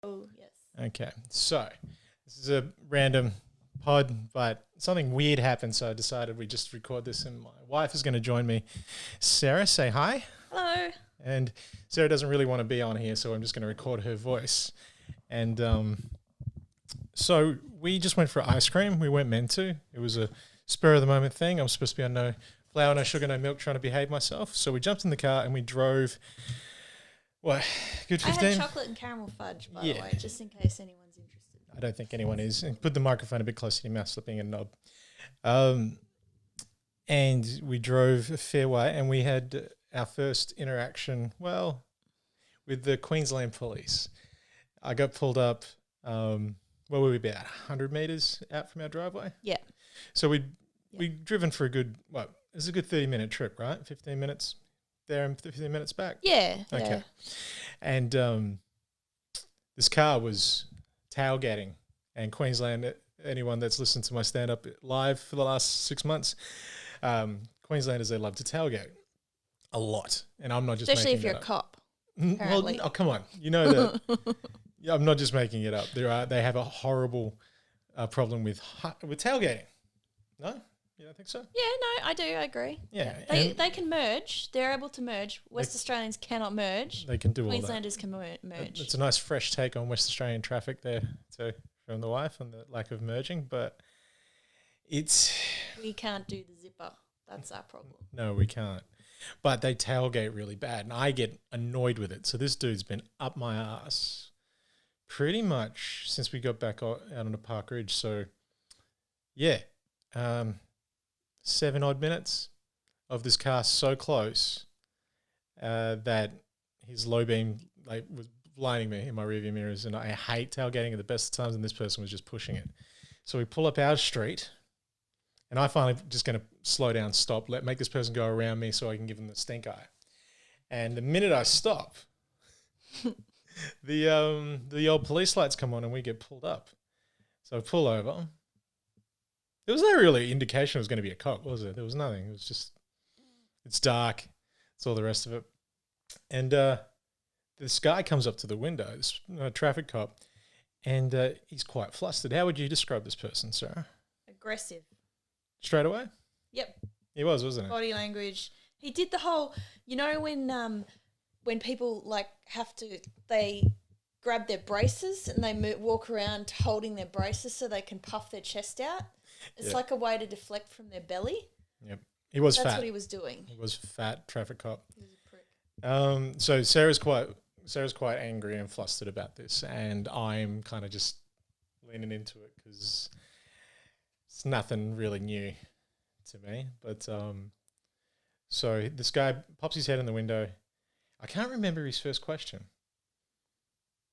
Oh, yes. Okay, so this is a random pod, but something weird happened, so I decided we just record this, and my wife is going to join me. Sarah, say hi. Hello. And Sarah doesn't really want to be on here, so I'm just going to record her voice. And so we just went for ice cream. We weren't meant to. It was a spur of the moment thing. I was supposed to be on no flour, no sugar, no milk, trying to behave myself. So we jumped in the car and we drove. What? Good 15? I had chocolate and caramel fudge, by the way, just in case anyone's interested. I don't think anyone is. Put the microphone a bit closer to your mouth, stop being a knob. And we drove a fair way, and we had our first interaction, with the Queensland police. I got pulled up, where were we, about 100 metres out from our driveway? Yeah. So we'd driven for it was a good 30-minute trip, right? 15 minutes there and 15 minutes back? Yeah. Okay. Yeah. And this car was tailgating, and Queensland, anyone that's listened to my stand-up live for the last 6 months, Queenslanders, they love to tailgate a lot. And I'm not just Especially making if you're it a up. cop. Well, apparently. oh, come on. You know that. Yeah, I'm not just making it up. They have a horrible problem with tailgating. No? You don't think so? Yeah, no, I do. I agree. Yeah. They can merge. They're able to merge. West Australians cannot merge. They can do all that. Queenslanders can merge. It's a nice fresh take on West Australian traffic there too, from the wife and the lack of merging, but We can't do the zipper. That's our problem. No, we can't. But they tailgate really bad, and I get annoyed with it. So this dude's been up my ass pretty much since we got back out on the Park Ridge. So, yeah, 7 odd minutes of this car so close that his low beam was blinding me in my rearview mirrors, and I hate tailgating at the best of times, and this person was just pushing it. So we pull up our street, and I finally just going to slow down, stop, make this person go around me so I can give them the stink eye. And the minute I stop, the old police lights come on and we get pulled up. So I pull over. There was no really indication it was going to be a cop, was it? There was nothing. It was just, it's dark. It's all the rest of it. And this guy comes up to the window, this traffic cop, and he's quite flustered. How would you describe this person, Sarah? Aggressive. Straight away? Yep. He was, wasn't he? Body language. He did the whole, when people they grab their braces and they walk around holding their braces so they can puff their chest out. It's like a way to deflect from their belly. Yep. He was fat. That's what he was doing. He was fat, traffic cop. He was a prick. So Sarah's quite angry and flustered about this, and I'm kind of just leaning into it because it's nothing really new to me. But so this guy pops his head in the window. I can't remember his first question.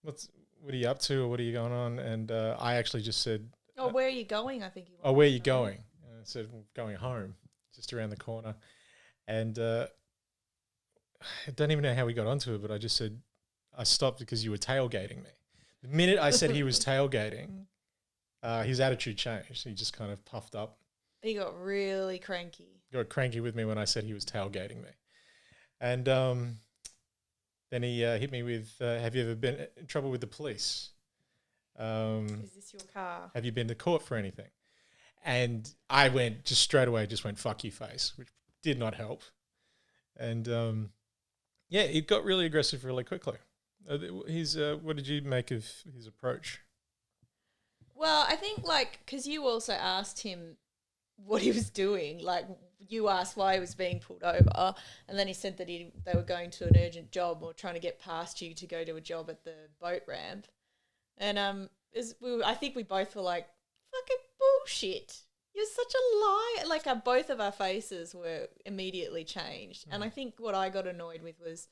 What are you up to, or what are you going on? And I actually just said, "Oh, where are you going?" I think. Where are you going? And I said, well, going home, just around the corner. And I don't even know how we got onto it, but I just said, I stopped because you were tailgating me. The minute I said he was tailgating, his attitude changed. He just kind of puffed up. He got really cranky. Got cranky with me when I said he was tailgating me. And then he hit me with, have you ever been in trouble with the police? Is this your car? Have you been to court for anything? And I straight away went, fuck you face, which did not help. And it got really aggressive really quickly. What did you make of his approach? Well, I think because you also asked him what he was doing, you asked why he was being pulled over, and then he said that they were going to an urgent job or trying to get past you to go to a job at the boat ramp. And I think we both were like, fucking bullshit. You're such a liar. Both of our faces were immediately changed. And I think what I got annoyed with was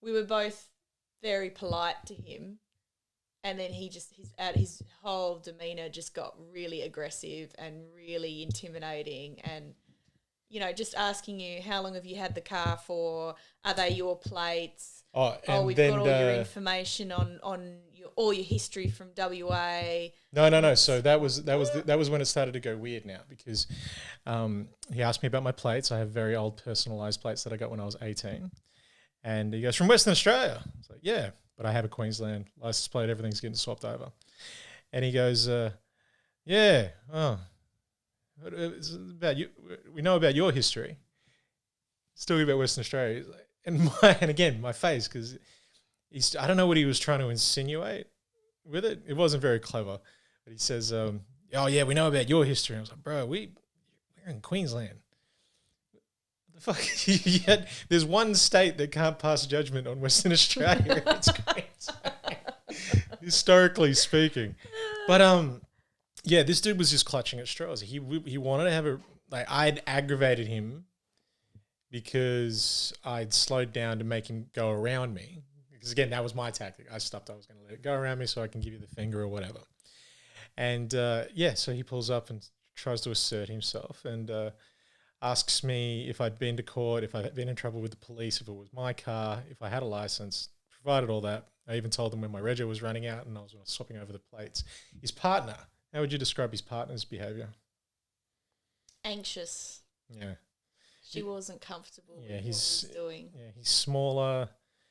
we were both very polite to him, and then his whole demeanour just got really aggressive and really intimidating, and just asking you, how long have you had the car for? Are they your plates? We've got all your information on all your history from WA. No. So that was when it started to go weird now, because he asked me about my plates. I have very old personalised plates that I got when I was 18. And he goes, from Western Australia. I was like, yeah, but I have a Queensland license plate. Everything's getting swapped over. And he goes, yeah, oh, it's about you. We know about your history. It's talking about Western Australia. He's like, and again, my face, because I don't know what he was trying to insinuate with it. It wasn't very clever. But he says, oh, yeah, we know about your history. And I was like, bro, we're in Queensland. What the fuck? There's one state that can't pass judgment on Western Australia. It's Queensland, historically speaking. But yeah, this dude was just clutching at straws. He wanted to have I'd aggravated him because I'd slowed down to make him go around me. Because again, that was my tactic. I stopped. I was going to let it go around me so I can give you the finger or whatever. And so he pulls up and tries to assert himself and asks me if I'd been to court, if I'd been in trouble with the police, if it was my car, if I had a license, provided all that. I even told him when my rego was running out and I was swapping over the plates. His partner, how would you describe his partner's behaviour? Anxious. Yeah. She wasn't comfortable with what he was doing. Yeah, he's smaller.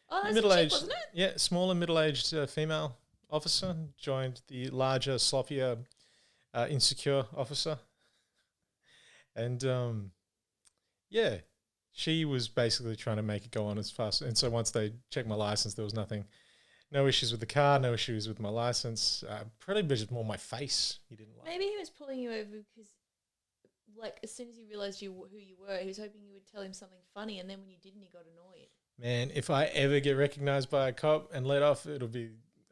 Oh, that's middle-aged, wasn't it? Yeah, smaller, middle-aged female officer joined the larger, sloppier, insecure officer. And, she was basically trying to make it go on as fast. And so once they checked my license, there was no issues with the car, no issues with my license. Probably just more my face he didn't like. Maybe he was pulling you over because, like, as soon as he realised who you were, he was hoping you would tell him something funny, and then when you didn't, he got annoyed. Man, if I ever get recognised by a cop and let off, it'll be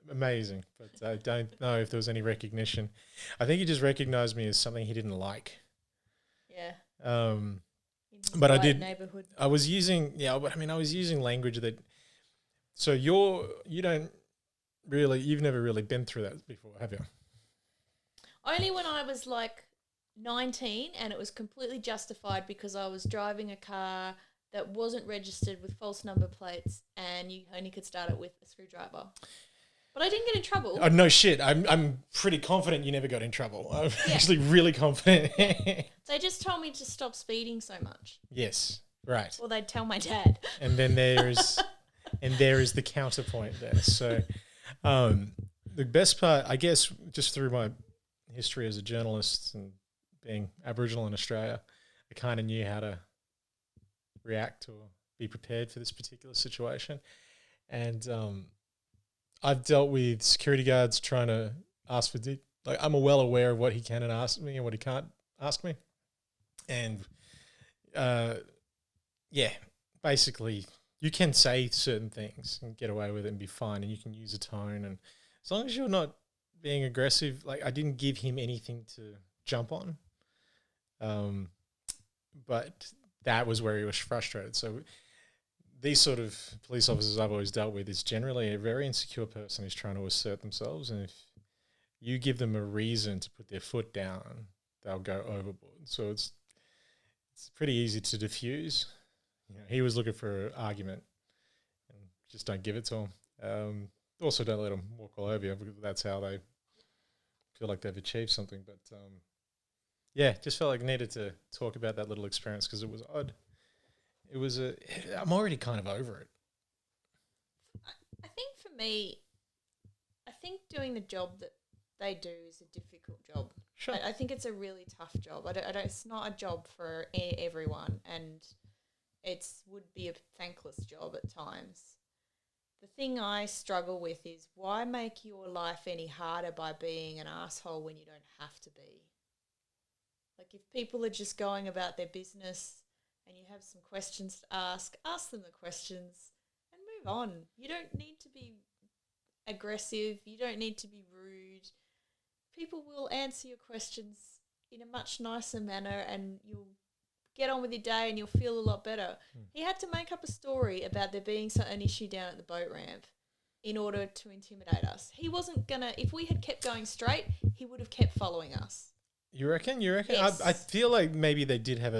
amazing. But I don't know if there was any recognition. I think he just recognised me as something he didn't like. Yeah. But I did. Neighborhood. I was using language that. So you've never really been through that before, have you? Only when I was like 19, and it was completely justified because I was driving a car that wasn't registered with false number plates, and you only could start it with a screwdriver. But I didn't get in trouble. Oh, no shit. I'm pretty confident you never got in trouble. I'm actually really confident. They just told me to stop speeding so much. Yes, right. Or they'd tell my dad. And then there is the counterpoint there. So the best part, I guess, just through my history as a journalist and being Aboriginal in Australia, I kind of knew how to react or be prepared for this particular situation. And I've dealt with security guards trying to ask for I'm well aware of what he can and ask me and what he can't ask me. And basically you can say certain things and get away with it and be fine, and you can use a tone, and as long as you're not being aggressive, like I didn't give him anything to jump on. But that was where he was frustrated. So these sort of police officers I've always dealt with is generally a very insecure person who's trying to assert themselves, and if you give them a reason to put their foot down, they'll go overboard. So it's pretty easy to diffuse. He was looking for an argument, and just don't give it to him. Also, don't let them walk all over you, because that's how they feel like they've achieved something. But just felt like I needed to talk about that little experience because it was odd. I'm already kind of over it. I think for me, doing the job that they do is a difficult job. Sure. I think it's a really tough job. It's not a job for everyone, and it would be a thankless job at times. The thing I struggle with is, why make your life any harder by being an asshole when you don't have to be? Like, if people are just going about their business and you have some questions to ask them the questions and move on. You don't need to be aggressive. You don't need to be rude. People will answer your questions in a much nicer manner, and you'll get on with your day and you'll feel a lot better. He had to make up a story about there being an issue down at the boat ramp in order to intimidate us. He wasn't going to, if we had kept going straight, he would have kept following us. You reckon? Yes. I feel like maybe they did have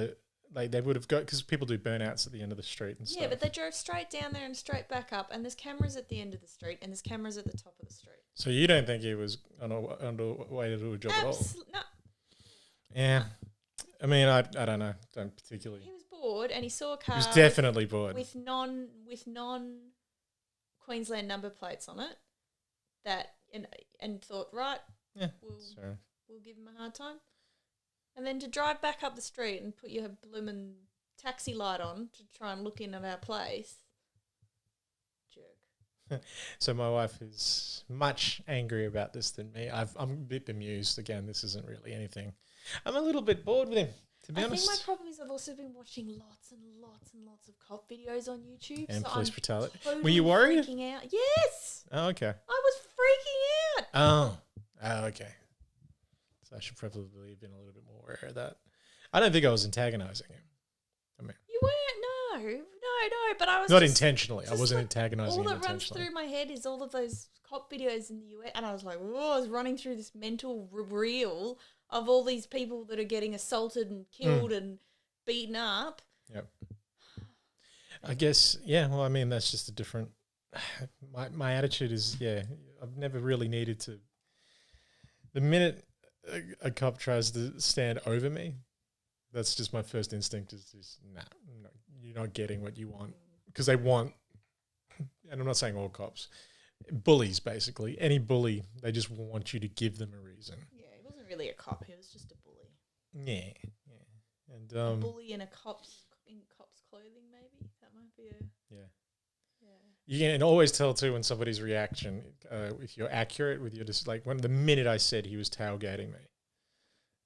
they would have got, because people do burnouts at the end of the street and stuff. Yeah, but they drove straight down there and straight back up, and there's cameras at the end of the street, and there's cameras at the top of the street. So you don't think he was on a way to do a job at all? No. Yeah. I mean, I don't know. Don't particularly. He was bored, and he saw a car. He was definitely bored. With non Queensland number plates on it that and thought, right, Yeah. we'll give him a hard time. And then to drive back up the street and put your bloomin' taxi light on to try and look in at our place. Jerk. So my wife is much angrier about this than me. I'm a bit bemused. Again, this isn't really anything. I'm a little bit bored with him, to be honest. I think my problem is I've also been watching lots and lots and lots of cop videos on YouTube. And so police I'm brutality. Totally Were you worried? Freaking out. Yes. Oh, okay. I was freaking out. Oh, okay. So I should probably have been a little bit more aware of that. I don't think I was antagonising him. I mean, You weren't. No. But I was not just, intentionally. I wasn't antagonising him all that runs intentionally. through my head is all of those cop videos in the US, and I was like, whoa, I was running through this mental reel of all these people that are getting assaulted and killed and beaten up. Yep. I guess, yeah, well, I mean, that's just a different... My attitude is, yeah, I've never really needed to... The minute a cop tries to stand over me, that's just my first instinct is just, nah, you're not getting what you want. Because they want... And I'm not saying all cops. Bullies, basically. Any bully, they just want you to give them a reason. Yeah, he wasn't really a cop. He was just a bully. Yeah. And a bully in cop's clothing, maybe. That might be a... Yeah. You can always tell too when somebody's reaction, if you're accurate with your like when the minute I said he was tailgating me.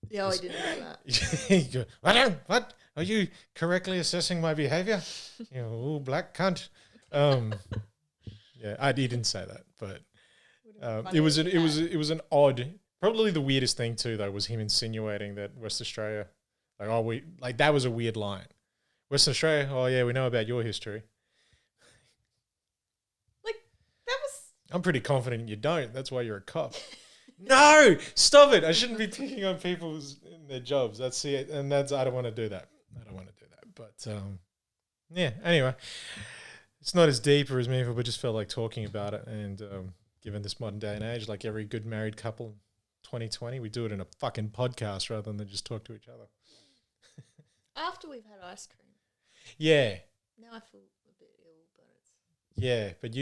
Yeah, I didn't know that. You go, what? Are you correctly assessing my behaviour? You know, ooh, black cunt. Yeah, he didn't say that, but it was an odd. Probably the weirdest thing too, though, was him insinuating that West Australia, that was a weird line. Western Australia, oh yeah, we know about your history. I'm pretty confident you don't. That's why you're a cop. No, stop it. I shouldn't be picking on people in their jobs. That's it. And I don't want to do that. But yeah, anyway, it's not as deep or as meaningful, but just felt like talking about it. And given this modern day and age, like every good married couple in 2020, we do it in a fucking podcast rather than just talk to each other. After we've had ice cream. Yeah. Now I feel a bit ill, but it's... Yeah, but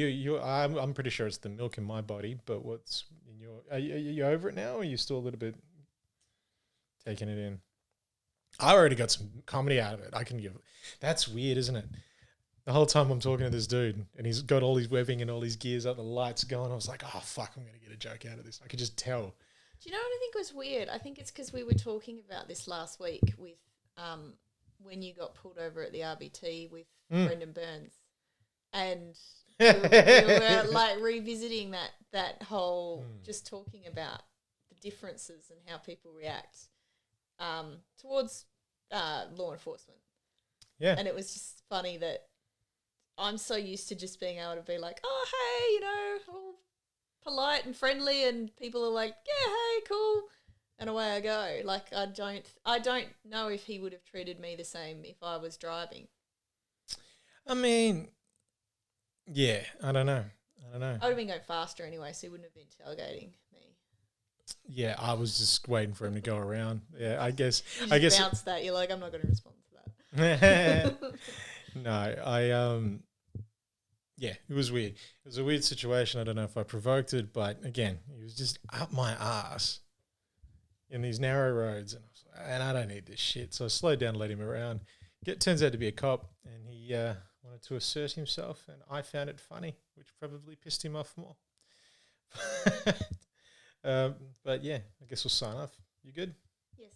I'm pretty sure it's the milk in my body, but what's in your... Are you over it now, or are you still a little bit taking it in? I already got some comedy out of it. I can give... That's weird, isn't it? The whole time I'm talking to this dude, and he's got all his webbing and all his gears up, the lights going, I was like, oh, fuck, I'm going to get a joke out of this. I could just tell. Do you know what I think was weird? I think it's because we were talking about this last week with when you got pulled over at the RBT with Brendan Burns. And we were like revisiting that whole, just talking about the differences and how people react towards law enforcement. Yeah. And it was just funny that I'm so used to just being able to be like, oh, hey, all polite and friendly, and people are like, yeah, hey, cool. And away I go. Like, I don't know if he would have treated me the same if I was driving. I mean... Yeah, I don't know. I would have been going faster anyway, so he wouldn't have been tailgating me. Yeah, I was just waiting for him to go around. Yeah, I guess. You just bounced that. You're like, I'm not going to respond to that. No, yeah, it was weird. It was a weird situation. I don't know if I provoked it, but again, he was just up my ass in these narrow roads, and I don't need this shit. So I slowed down, let him around. Turns out to be a cop, and he wanted to assert himself, and I found it funny, which probably pissed him off more. But yeah, I guess we'll sign off. You good? Yes.